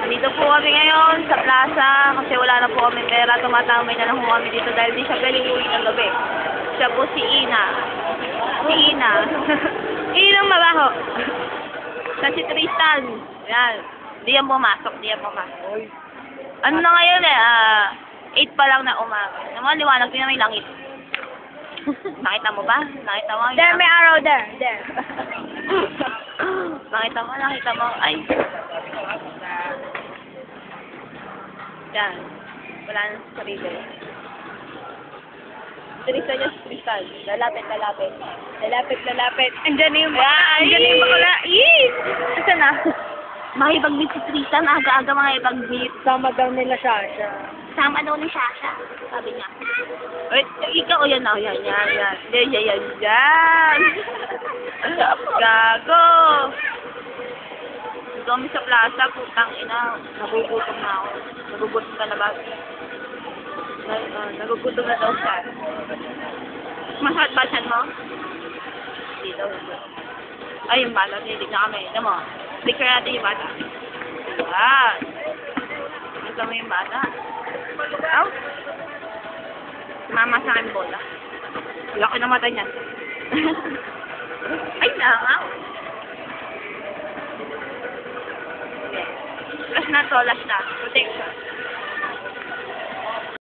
Dito po kami ngayon sa plaza kasi wala na po kami pera. Tumatamay na lang po kami dito dahil di siya galing uwi ng gabi. Siya po si Ina. Si Ina. Inang mabaho. Sa si Tristan. Yan. Di yan pumasok. Di yan pumasok. Ano na ngayon 8 pa lang na umaga. Naman liwanag din na may langit. Nakita mo ba? Nakita mo? There, may arrow there. There. Nakita mo? Nakita mo? Ay. Yan. Wala na sa sarili. Tristan niya si Tristan. Lalapit, lalapit. Lalapit, lalapit. Andiyan na yung Ay! Andiyan na yung bakla. Yee! Ito na. Makipag-meet si Tristan. Aga-aga makipag-meet. Sama daw nila Shasha. Sama daw ni Shasha. Sabi niya. Wait, ikaw o yan na. Yan, yan, yan. Yan, yan, yan, yan. Gago. Kami sa plaza, putang ina. Nagugutom na ako. Nagugutom ka na ba? Nagugutom na daw siya. Masakit ba siyan mo? Dito. Ay, yung bata. Nilig na kami. Ito mo. Picture natin yung bata. Yan. Ito mo yung bata. Aw. Mama sa akin bola. Laki na mata niya. Ay, nangaw. Last na to, last na. Protection.